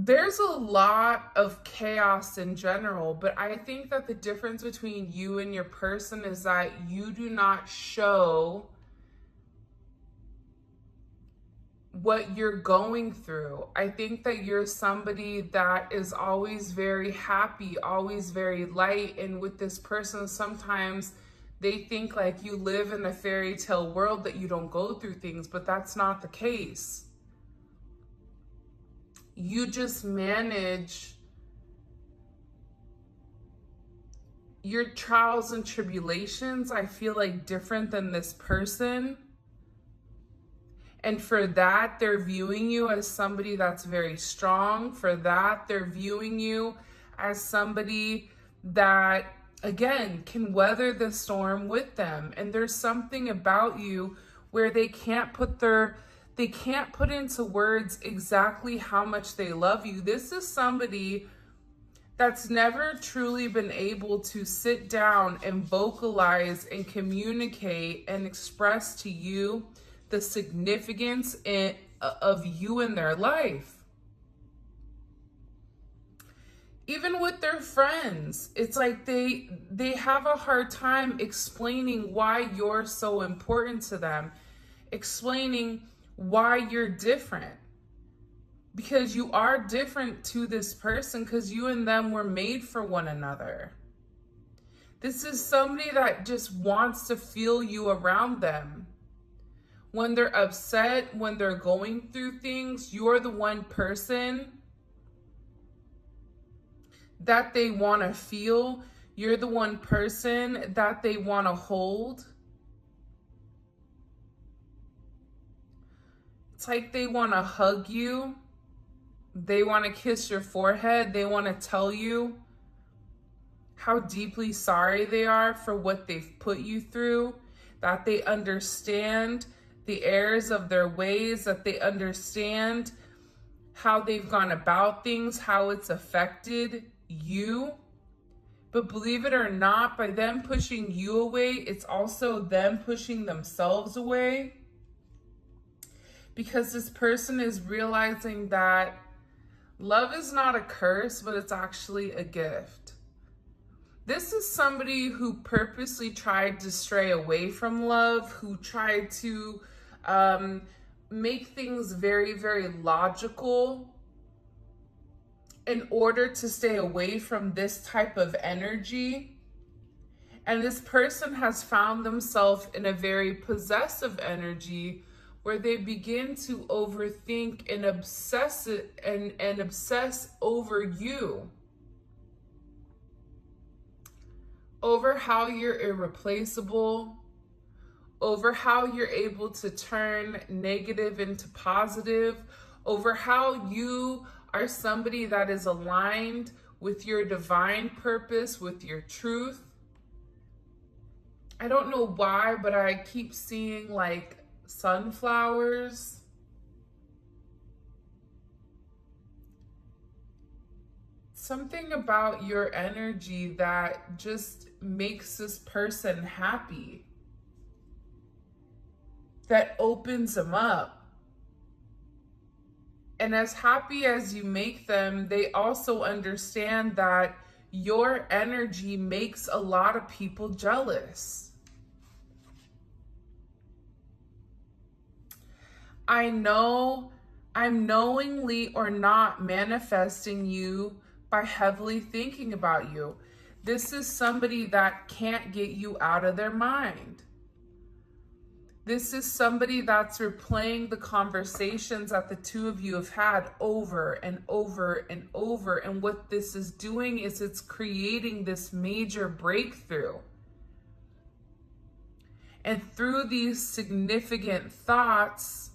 there's a lot of chaos in general, but I think that the difference between you and your person is that you do not show what you're going through. I think that you're somebody that is always very happy, always very light. And with this person, sometimes they think like you live in a fairy tale world, that you don't go through things, but that's not the case. You just manage your trials and tribulations, I feel like, different than this person. And for that, they're viewing you as somebody that's very strong. For that, they're viewing you as somebody that, again, can weather the storm with them. And there's something about you where they can't put into words exactly how much they love you. This is somebody that's never truly been able to sit down and vocalize and communicate and express to you the significance of you in their life. Even with their friends, it's like they have a hard time explaining why you're so important to them, explaining why you're different. Because you are different to this person, because you and them were made for one another. This is somebody that just wants to feel you around them. When they're upset, when they're going through things, you're the one person that they want to feel. You're the one person that they want to hold. It's like they want to hug you. They want to kiss your forehead. They want to tell you how deeply sorry they are for what they've put you through, that they understand the errors of their ways, that they understand how they've gone about things, how it's affected you. But believe it or not, by them pushing you away, it's also them pushing themselves away. Because this person is realizing that love is not a curse, but it's actually a gift. This is somebody who purposely tried to stray away from love, who tried to make things very, very logical in order to stay away from this type of energy. And this person has found themselves in a very possessive energy where they begin to overthink and obsess over you, over how you're irreplaceable, over how you're able to turn negative into positive, over how you are somebody that is aligned with your divine purpose, with your truth. I don't know why, but I keep seeing like sunflowers. Something about your energy that just makes this person happy, that opens them up. And as happy as you make them, they also understand that your energy makes a lot of people jealous. I know I'm knowingly or not manifesting you by heavily thinking about you. This is somebody that can't get you out of their mind. This is somebody that's replaying the conversations that the two of you have had over and over and over. And what this is doing is it's creating this major breakthrough. And through these significant thoughts,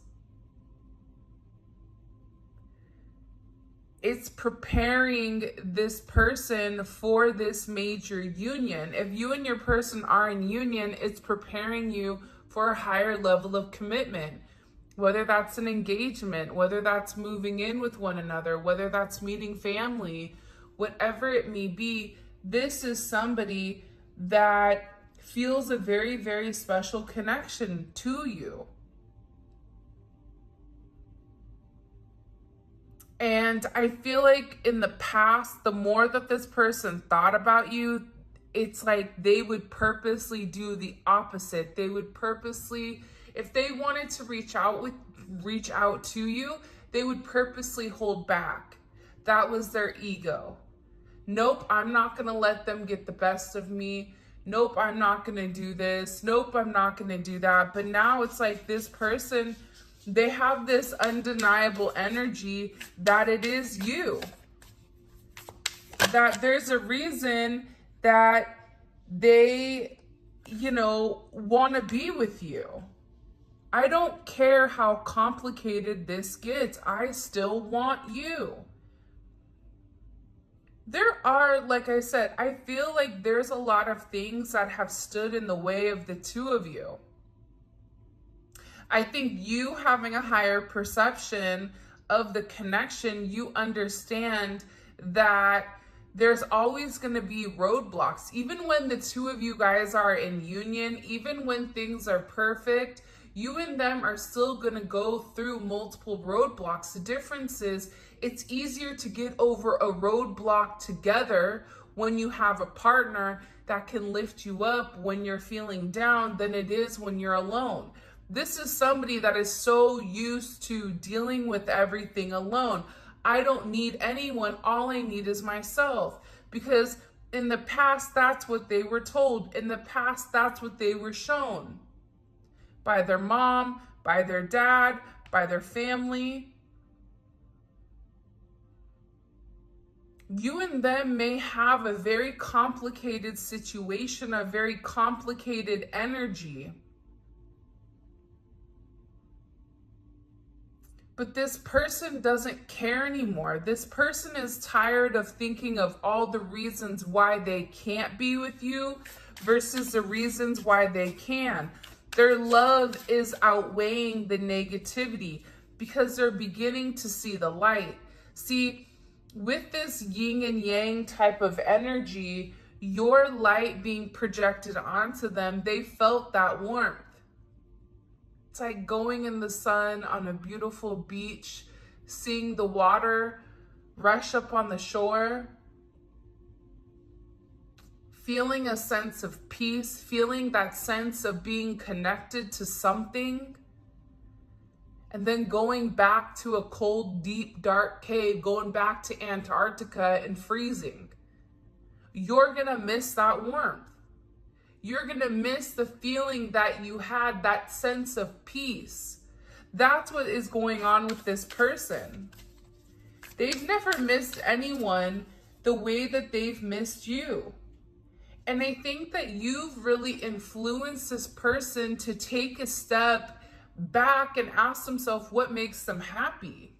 it's preparing this person for this major union. If you and your person are in union, it's preparing you for a higher level of commitment, whether that's an engagement, whether that's moving in with one another, whether that's meeting family, whatever it may be. This is somebody that feels a very, very special connection to you. And I feel like in the past, the more that this person thought about you, it's like they would purposely do the opposite. They would purposely, if they wanted to reach out to you, they would purposely hold back. That was their ego. Nope, I'm not gonna let them get the best of me. Nope, I'm not gonna do this. Nope, I'm not gonna do that. But now it's like this person, they have this undeniable energy that it is you. That there's a reason that they, want to be with you. I don't care how complicated this gets. I still want you. There are, like I said, I feel like there's a lot of things that have stood in the way of the two of you. I think you having a higher perception of the connection, you understand that there's always going to be roadblocks. Even when the two of you guys are in union, even when things are perfect, you and them are still going to go through multiple roadblocks. The difference is it's easier to get over a roadblock together when you have a partner that can lift you up when you're feeling down than it is when you're alone. This is somebody that is so used to dealing with everything alone. I don't need anyone. All I need is myself. Because in the past, that's what they were told. In the past, that's what they were shown. By their mom, by their dad, by their family. You and them may have a very complicated situation, a very complicated energy. But this person doesn't care anymore. This person is tired of thinking of all the reasons why they can't be with you versus the reasons why they can. Their love is outweighing the negativity because they're beginning to see the light. See, with this yin and yang type of energy, your light being projected onto them, they felt that warmth. It's like going in the sun on a beautiful beach, seeing the water rush up on the shore, feeling a sense of peace, feeling that sense of being connected to something, and then going back to a cold, deep, dark cave, going back to Antarctica and freezing. You're gonna miss that warmth. You're gonna miss the feeling that you had, that sense of peace. That's what is going on with this person. They've never missed anyone the way that they've missed you. And I think that you've really influenced this person to take a step back and ask themselves what makes them happy.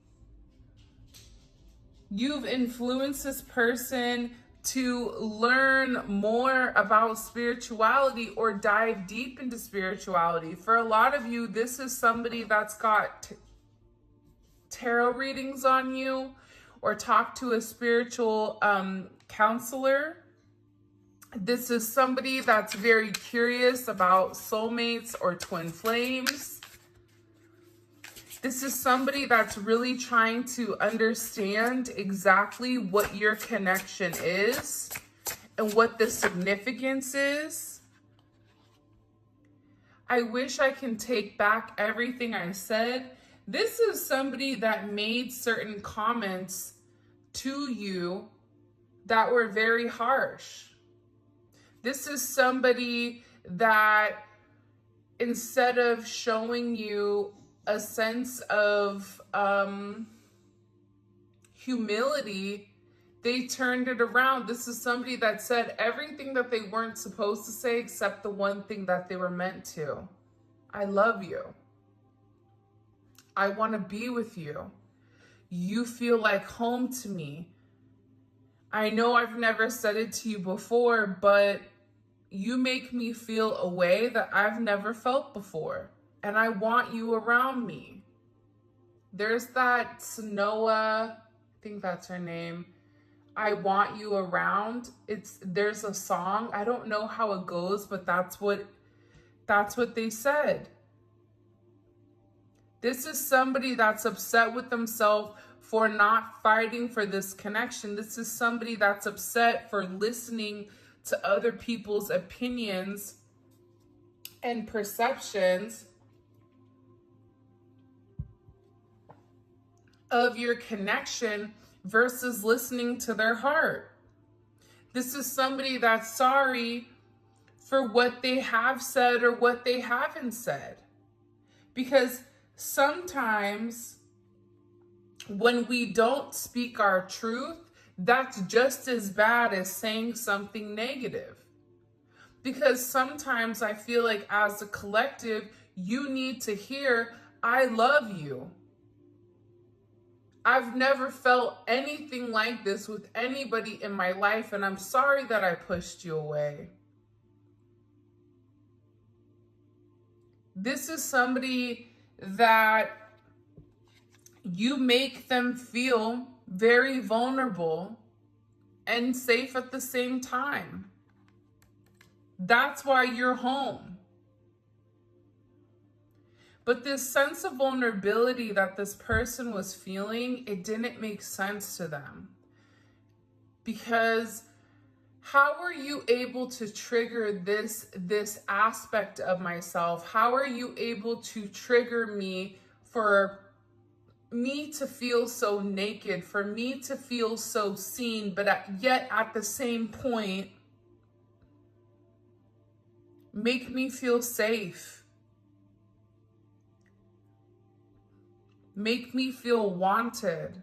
You've influenced this person to learn more about spirituality or dive deep into spirituality. For a lot of you, this is somebody that's got tarot readings on you or talked to a spiritual counselor. This is somebody that's very curious about soulmates or twin flames. This is somebody that's really trying to understand exactly what your connection is and what the significance is. I wish I can take back everything I said. This is somebody that made certain comments to you that were very harsh. This is somebody that instead of showing you a sense of humility, they turned it around. This is somebody that said everything that they weren't supposed to say except the one thing that they were meant to. I love you. I want to be with you. You feel like home to me. I know I've never said it to you before, but you make me feel a way that I've never felt before. And I want you around me. There's that Sanoa, I think that's her name. I want you around. There's a song. I don't know how it goes, but that's what they said. This is somebody that's upset with themselves for not fighting for this connection. This is somebody that's upset for listening to other people's opinions and perceptions of your connection versus listening to their heart. This is somebody that's sorry for what they have said or what they haven't said. Because sometimes when we don't speak our truth, that's just as bad as saying something negative. Because sometimes I feel like as a collective, you need to hear, I love you. I've never felt anything like this with anybody in my life, and I'm sorry that I pushed you away. This is somebody that you make them feel very vulnerable and safe at the same time. That's why you're home. But this sense of vulnerability that this person was feeling, it didn't make sense to them. Because how are you able to trigger this aspect of myself? How are you able to trigger me for me to feel so naked, for me to feel so seen, but yet at the same point, make me feel safe? Make me feel wanted.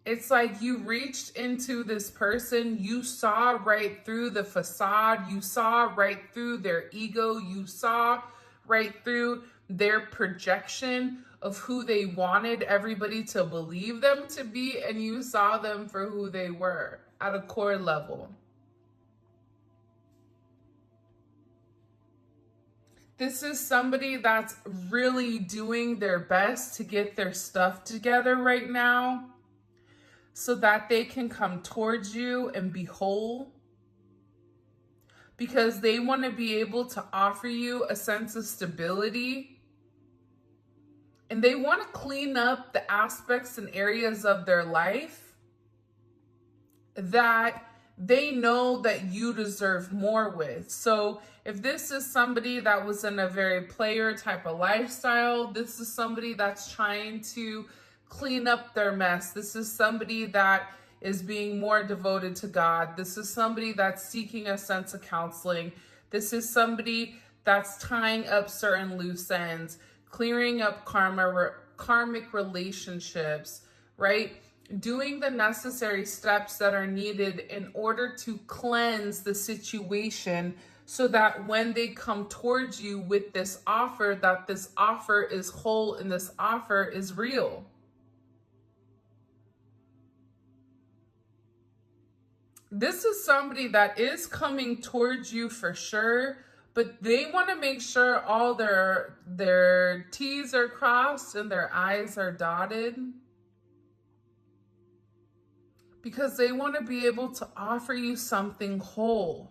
It's like you reached into this person, you saw right through the facade, you saw right through their ego, you saw right through their projection of who they wanted everybody to believe them to be, and you saw them for who they were at a core level. This is somebody that's really doing their best to get their stuff together right now so that they can come towards you and be whole. Because they want to be able to offer you a sense of stability. And they want to clean up the aspects and areas of their life that they know that you deserve more with. So if this is somebody that was in a very player type of lifestyle, this is somebody that's trying to clean up their mess. This is somebody that is being more devoted to God. This is somebody that's seeking a sense of counseling. This is somebody that's tying up certain loose ends, clearing up karmic relationships, right? Doing the necessary steps that are needed in order to cleanse the situation so that when they come towards you with this offer, that this offer is whole and this offer is real. This is somebody that is coming towards you for sure, but they want to make sure all their T's are crossed and their I's are dotted. Because they want to be able to offer you something whole.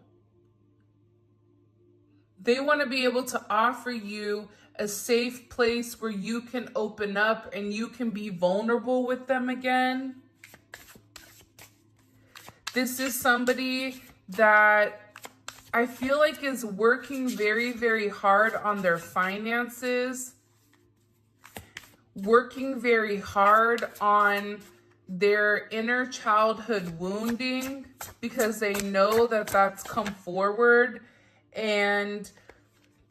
They want to be able to offer you a safe place where you can open up and you can be vulnerable with them again. This is somebody that I feel like is working very, very hard on their finances, working very hard on their inner childhood wounding, because they know that that's come forward and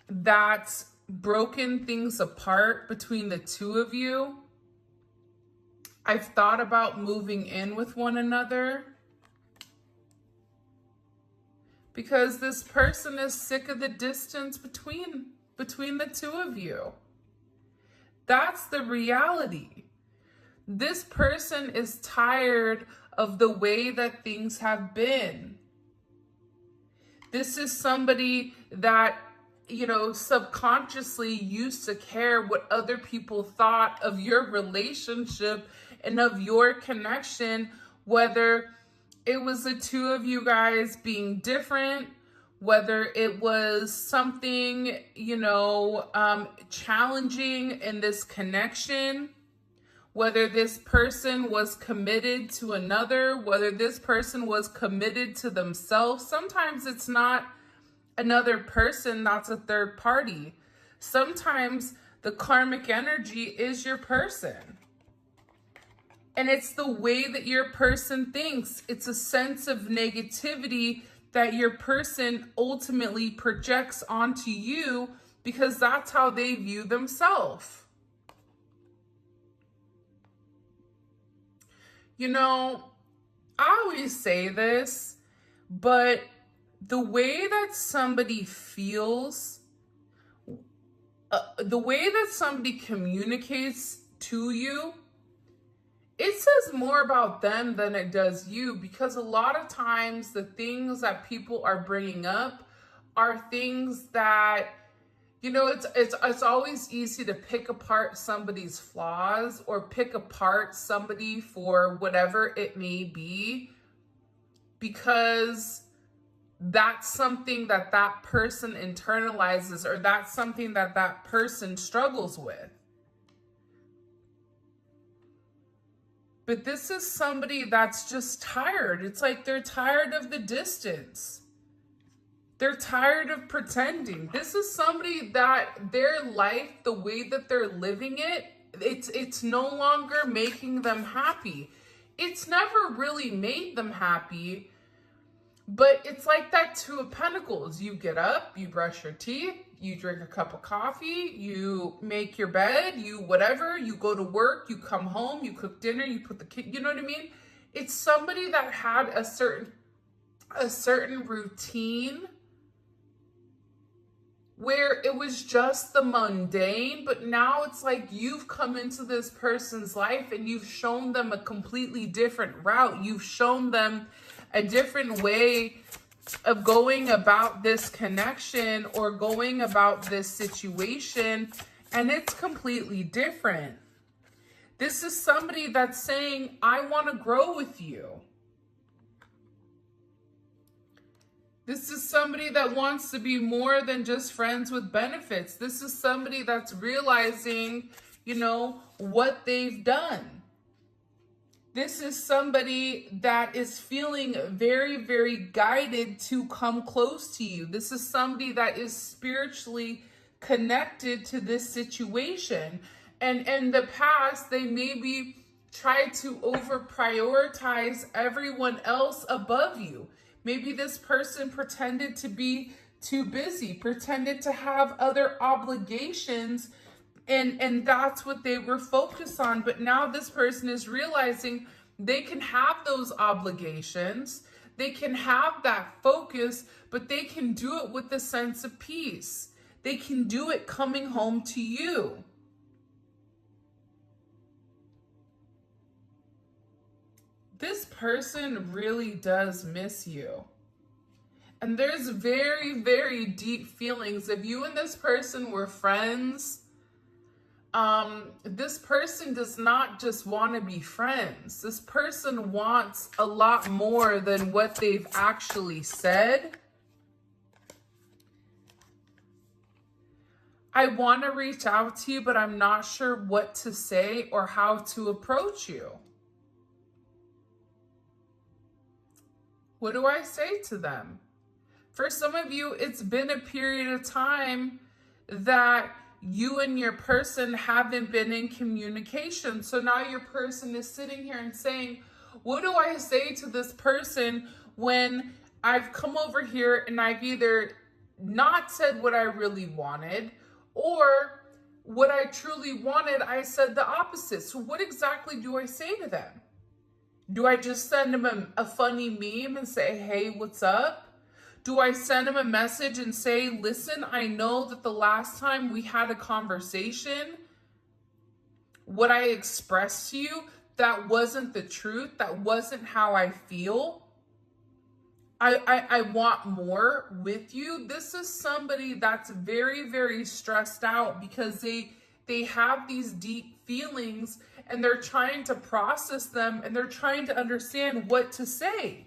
that's broken things apart between the two of you. I've thought about moving in with one another because this person is sick of the distance between the two of you. That's the reality. This person is tired of the way that things have been. This is somebody that, subconsciously used to care what other people thought of your relationship and of your connection, whether it was the two of you guys being different, whether it was something, challenging in this connection, whether this person was committed to another, whether this person was committed to themselves. Sometimes it's not another person, that's a third party. Sometimes the karmic energy is your person. And it's the way that your person thinks. It's a sense of negativity that your person ultimately projects onto you because that's how they view themselves. You know, I always say this, but the way that somebody feels, the way that somebody communicates to you, it says more about them than it does you, because a lot of times the things that people are bringing up are things that, you know, it's always easy to pick apart somebody's flaws or pick apart somebody for whatever it may be, because that's something that that person internalizes, or that's something that that person struggles with. But this is somebody that's just tired. It's like they're tired of the distance. They're tired of pretending. This is somebody that their life, the way that they're living it, it's no longer making them happy. It's never really made them happy, but it's like that Two of Pentacles. You get up, you brush your teeth, you drink a cup of coffee, you make your bed, you whatever, you go to work, you come home, you cook dinner, you put the kid, you know what I mean? It's somebody that had a certain routine where it was just the mundane, but now it's like you've come into this person's life and you've shown them a completely different route. You've shown them a different way of going about this connection or going about this situation, and it's completely different. This is somebody that's saying, I want to grow with you. This is somebody that wants to be more than just friends with benefits. This is somebody that's realizing, you know, what they've done. This is somebody that is feeling very, very guided to come close to you. This is somebody that is spiritually connected to this situation. And in the past, they maybe tried to over-prioritize everyone else above you. Maybe this person pretended to be too busy, pretended to have other obligations, and that's what they were focused on. But now this person is realizing they can have those obligations, they can have that focus, but they can do it with a sense of peace. They can do it coming home to you. This person really does miss you. And there's very, very deep feelings. If you and this person were friends, this person does not just want to be friends. This person wants a lot more than what they've actually said. I want to reach out to you, but I'm not sure what to say or how to approach you. What do I say to them? For some of you, it's been a period of time that you and your person haven't been in communication. So now your person is sitting here and saying, what do I say to this person when I've come over here and I've either not said what I really wanted, or what I truly wanted, I said the opposite. So what exactly do I say to them? Do I just send them a funny meme and say, hey, what's up? Do I send them a message and say, listen, I know that the last time we had a conversation, what I expressed to you, that wasn't the truth. That wasn't how I feel. I want more with you. This is somebody that's very, very stressed out because they have these deep feelings and they're trying to process them and they're trying to understand what to say.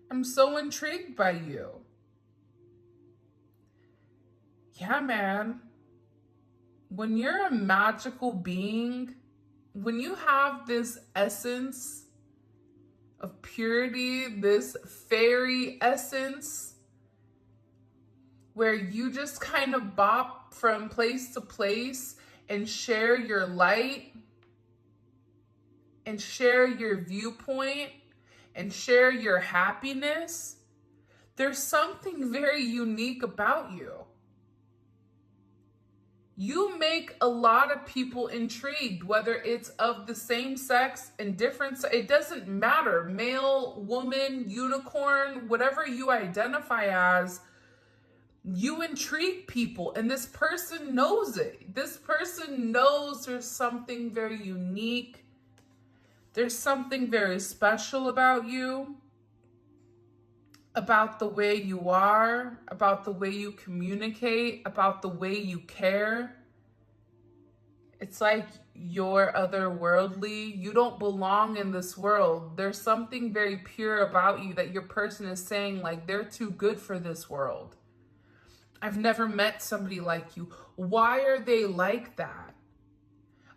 I'm so intrigued by you. Yeah, man. when you're a magical being, when you have this essence of purity, this fairy essence, where you just kind of bop from place to place and share your light and share your viewpoint and share your happiness, there's something very unique about you. You make a lot of people intrigued, whether it's of the same sex and different, it doesn't matter, male, woman, unicorn, whatever you identify as, you intrigue people, and this person knows it. This person knows there's something very unique. There's something very special about you, about the way you are, about the way you communicate, about the way you care. It's like you're otherworldly. You don't belong in this world. There's something very pure about you that your person is saying, like, they're too good for this world. I've never met somebody like you. Why are they like that?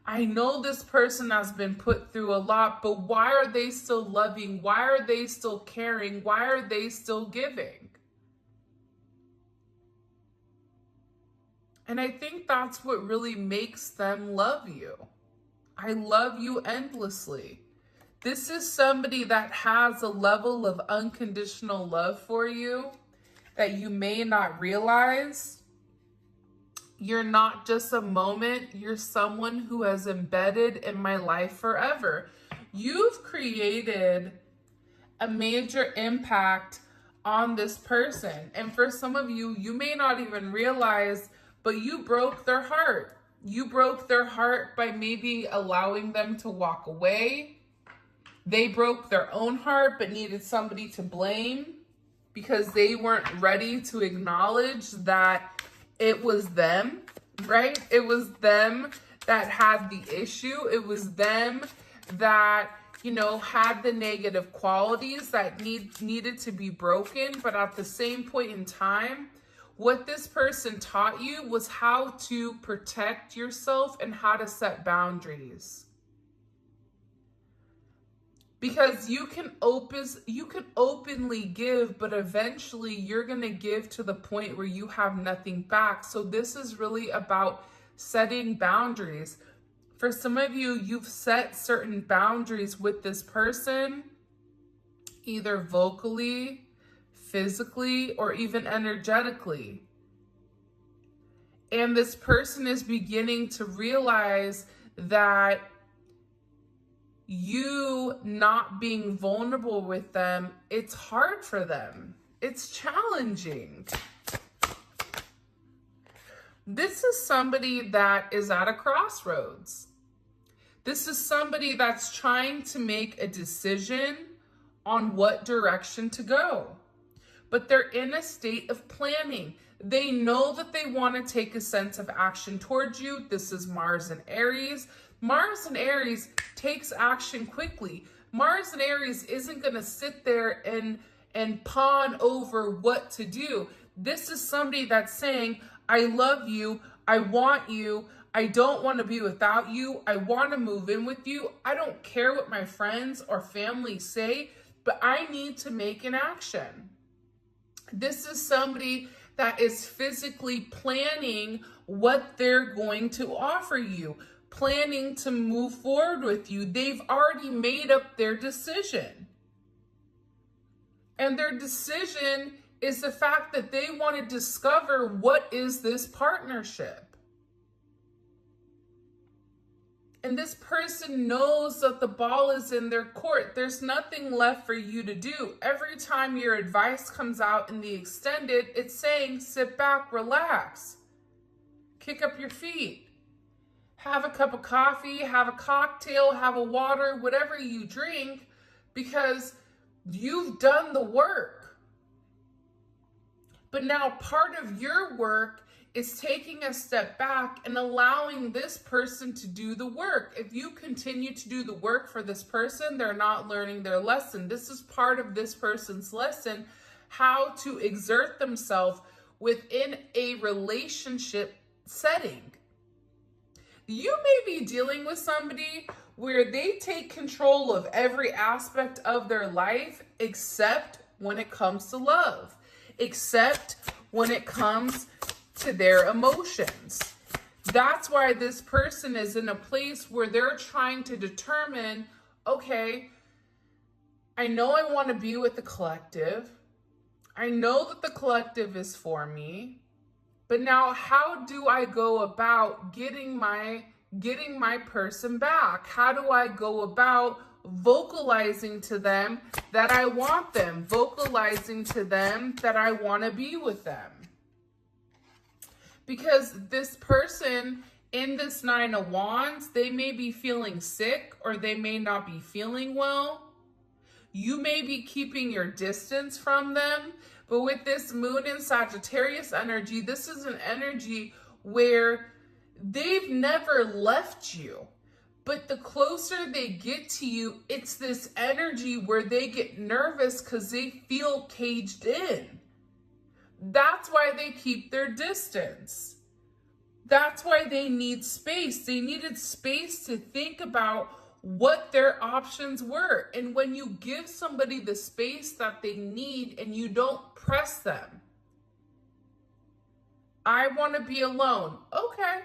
I know this person has been put through a lot, but why are they still loving? Why are they still caring? Why are they still giving? And I think that's what really makes them love you. I love you endlessly. This is somebody that has a level of unconditional love for you that you may not realize. You're not just a moment, you're someone who has embedded in my life forever. You've created a major impact on this person. And for some of you, you may not even realize, but you broke their heart. You broke their heart by maybe allowing them to walk away. They broke their own heart, but needed somebody to blame because they weren't ready to acknowledge that it was them, right? It was them that had the issue. It was them that, you know, had the negative qualities that needed to be broken. But at the same point in time, what this person taught you was how to protect yourself and how to set boundaries. Because you can openly give, but eventually you're going to give to the point where you have nothing back. So this is really about setting boundaries. For some of you, you've set certain boundaries with this person, either vocally, physically, or even energetically. And this person is beginning to realize that you not being vulnerable with them, it's hard for them. It's challenging. This is somebody that is at a crossroads. This is somebody that's trying to make a decision on what direction to go. But they're in a state of planning. They know that they want to take a sense of action towards you. This is Mars and Aries. Mars and Aries takes action quickly. Mars and Aries isn't going to sit there and pawn over what to do. This is somebody that's saying, I love you, I want you, I don't want to be without you, I want to move in with you, I don't care what my friends or family say, but I need to make an action. This is somebody that is physically planning what they're going to offer you, planning to move forward with you. They've already made up their decision. And their decision is the fact that they want to discover, what is this partnership? And this person knows that the ball is in their court. There's nothing left for you to do. Every time your advice comes out in the extended, it's saying, sit back, relax, kick up your feet, have a cup of coffee, have a cocktail, have a water, whatever you drink, because you've done the work. But now part of your work is taking a step back and allowing this person to do the work. If you continue to do the work for this person, they're not learning their lesson. This is part of this person's lesson, how to exert themselves within a relationship setting. You may be dealing with somebody where they take control of every aspect of their life except when it comes to love, except when it comes to their emotions. That's why this person is in a place where they're trying to determine, okay, I know I want to be with the collective. I know that the collective is for me. But now how do I go about getting my person back? How do I go about vocalizing to them that I want them, vocalizing to them that I want to be with them? Because this person in this Nine of Wands, they may be feeling sick or they may not be feeling well. You may be keeping your distance from them. But with this moon in Sagittarius energy, this is an energy where they've never left you. But the closer they get to you, it's this energy where they get nervous because they feel caged in. That's why they keep their distance. That's why they need space. They needed space to think about what their options were. And when you give somebody the space that they need and you don't press them, I want to be alone. Okay,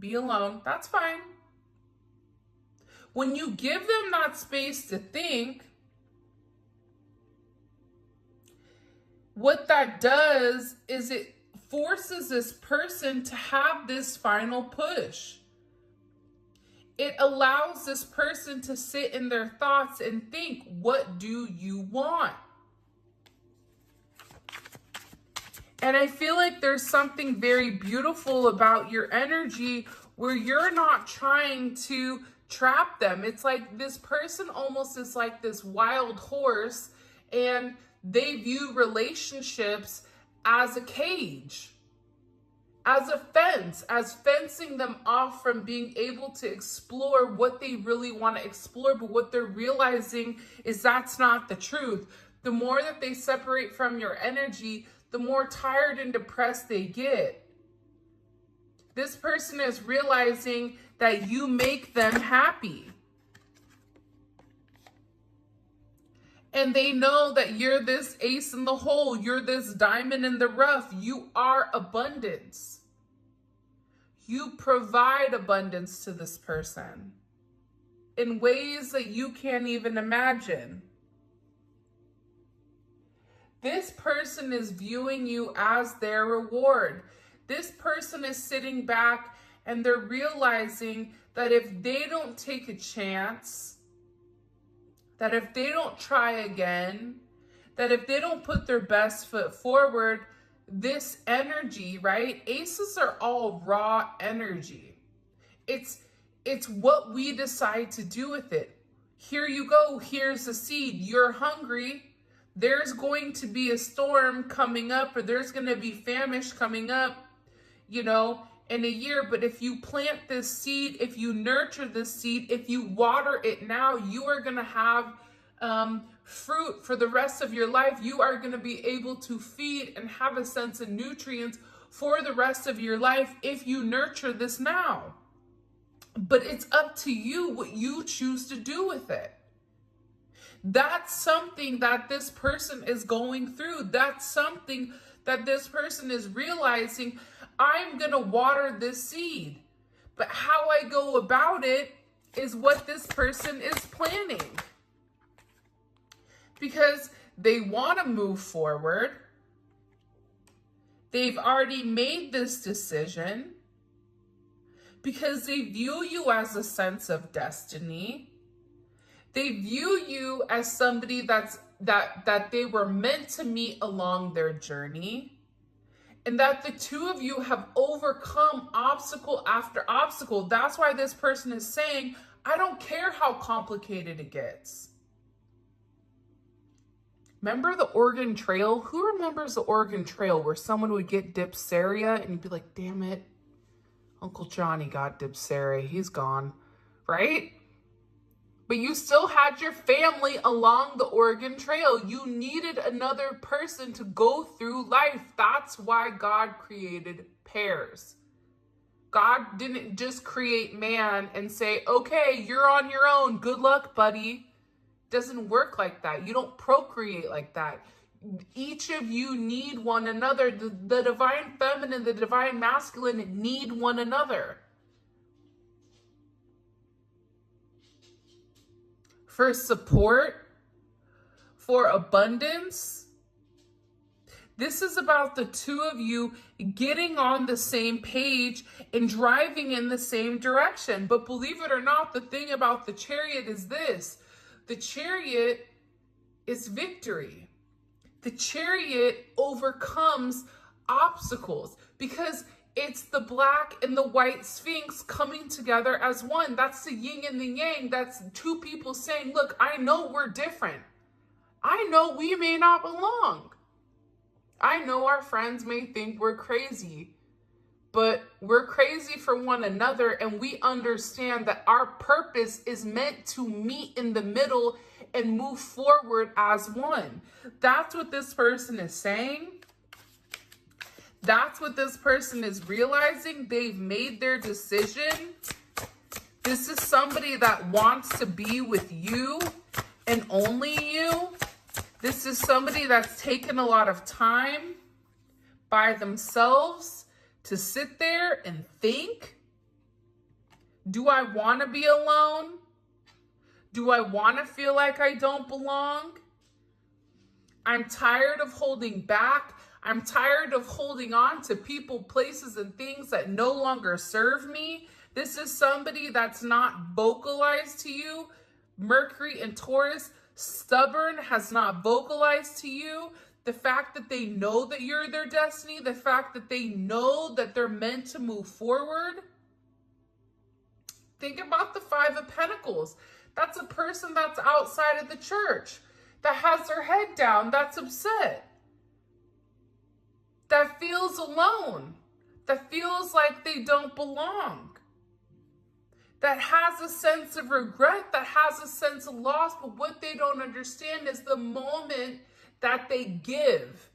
be alone. That's fine. When you give them that space to think, what that does is it forces this person to have this final push. It allows this person to sit in their thoughts and think, what do you want? And I feel like there's something very beautiful about your energy where you're not trying to trap them. It's like this person almost is like this wild horse, and they view relationships as a cage, as a fence, as fencing them off from being able to explore what they really want to explore. But what they're realizing is that's not the truth. The more that they separate from your energy, the more tired and depressed they get. This person is realizing that you make them happy. And they know that you're this ace in the hole. You're this diamond in the rough. You are abundance. You provide abundance to this person in ways that you can't even imagine. This person is viewing you as their reward. This person is sitting back and they're realizing that if they don't take a chance, that if they don't try again, that if they don't put their best foot forward, this energy, right? Aces are all raw energy. It's what we decide to do with it. Here you go. Here's a seed. You're hungry. There's going to be a storm coming up, or there's going to be famine coming up, in a year. But if you plant this seed, if you nurture this seed, if you water it now, you are going to have fruit for the rest of your life. You are going to be able to feed and have a sense of nutrients for the rest of your life if you nurture this now. But it's up to you what you choose to do with it. That's something that this person is going through. That's something that this person is realizing. I'm going to water this seed, but how I go about it is what this person is planning. Because they want to move forward. They've already made this decision because they view you as a sense of destiny. They view you as somebody that they were meant to meet along their journey, and that the two of you have overcome obstacle after obstacle. That's why this person is saying, I don't care how complicated it gets. Remember the Oregon Trail? Who remembers the Oregon Trail where someone would get diphtheria and you'd be like, damn it, Uncle Johnny got diphtheria, he's gone, right? But you still had your family along the Oregon Trail. You needed another person to go through life. That's why God created pairs. God didn't just create man and say, okay, you're on your own. Good luck, buddy. Doesn't work like that. You don't procreate like that. Each of you need one another. The divine feminine, the divine masculine need one another. For support, for abundance. This is about the two of you getting on the same page and driving in the same direction. But believe it or not, the thing about the Chariot is this. The Chariot is victory. The Chariot overcomes obstacles because it's the black and the white Sphinx coming together as one. That's the yin and the yang. That's two people saying, look, I know we're different. I know we may not belong. I know our friends may think we're crazy, but we're crazy for one another, and we understand that our purpose is meant to meet in the middle and move forward as one. That's what this person is saying. That's what this person is realizing. They've made their decision. This is somebody that wants to be with you and only you. This is somebody that's taken a lot of time by themselves to sit there and think. Do I want to be alone? Do I want to feel like I don't belong? I'm tired of holding back. I'm tired of holding on to people, places, and things that no longer serve me. This is somebody that's not vocalized to you. Mercury and Taurus, stubborn, has not vocalized to you. The fact that they know that you're their destiny, the fact that they know that they're meant to move forward. Think about the Five of Pentacles. That's a person that's outside of the church, that has their head down, that's upset, that feels alone, that feels like they don't belong, that has a sense of regret, that has a sense of loss. But what they don't understand is the moment that they give,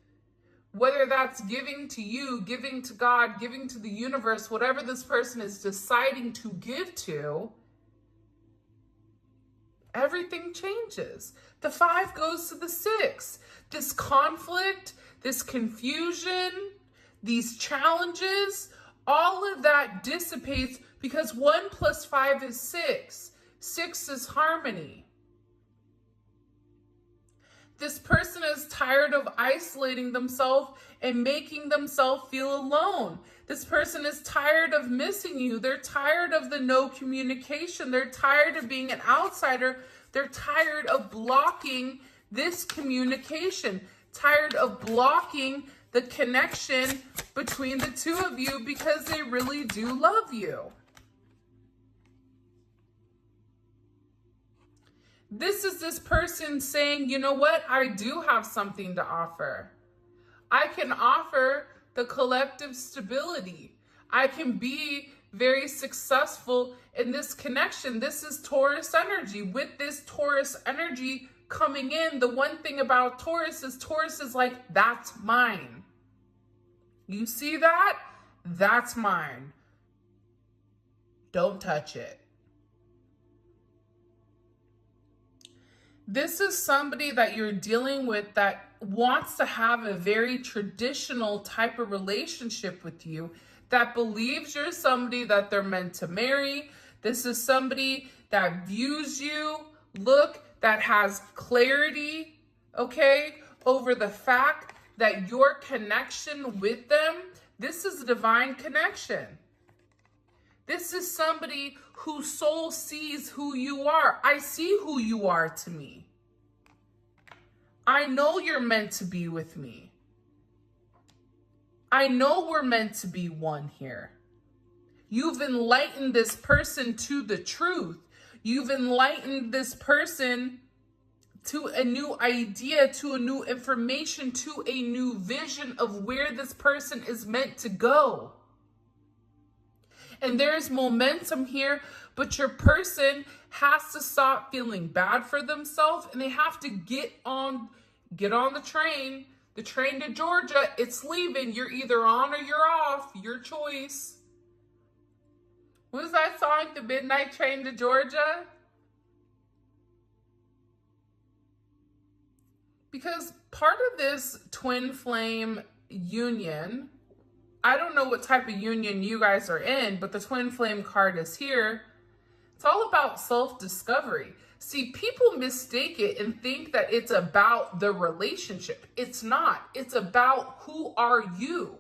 whether that's giving to you, giving to God, giving to the universe, whatever this person is deciding to give to, everything changes. The 5 goes to the 6. This conflict, this confusion, these challenges, all of that dissipates because 1 + 5 is 6. 6 is harmony. This person is tired of isolating themselves and making themselves feel alone. This person is tired of missing you. They're tired of the no communication. They're tired of being an outsider. They're tired of blocking this communication, tired of blocking the connection between the two of you because they really do love you. This is this person saying, you know what? I do have something to offer. I can offer the collective stability. I can be very successful in this connection. This is Taurus energy. With this Taurus energy coming in, the one thing about Taurus is like, that's mine. You see that? That's mine. Don't touch it. This is somebody that you're dealing with that wants to have a very traditional type of relationship with you, that believes you're somebody that they're meant to marry. This is somebody that views you, that has clarity, okay, over the fact that your connection with them, this is a divine connection. This is somebody whose soul sees who you are. I see who you are to me. I know you're meant to be with me. I know we're meant to be one here. You've enlightened this person to the truth. You've enlightened this person to a new idea, to a new information, to a new vision of where this person is meant to go. And there's momentum here, but your person has to stop feeling bad for themselves, and they have to get on the train. The train to Georgia, it's leaving. You're either on or you're off, your choice. What was that song, The Midnight Train to Georgia? Because part of this twin flame union, I don't know what type of union you guys are in, but the twin flame card is here. It's all about self-discovery. See, people mistake it and think that it's about the relationship. It's not. It's about who are you.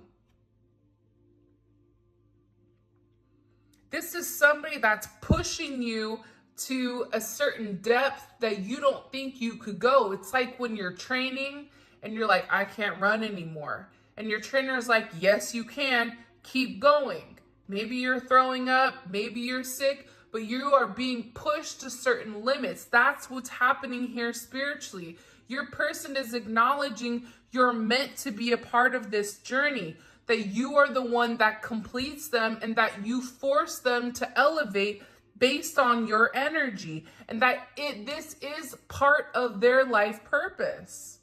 This is somebody that's pushing you to a certain depth that you don't think you could go. It's like when you're training and you're like, I can't run anymore. And your trainer is like, yes, you can. Keep going. Maybe you're throwing up, maybe you're sick, but you are being pushed to certain limits. That's what's happening here spiritually. Your person is acknowledging you're meant to be a part of this journey, that you are the one that completes them and that you force them to elevate based on your energy, and that this is part of their life purpose.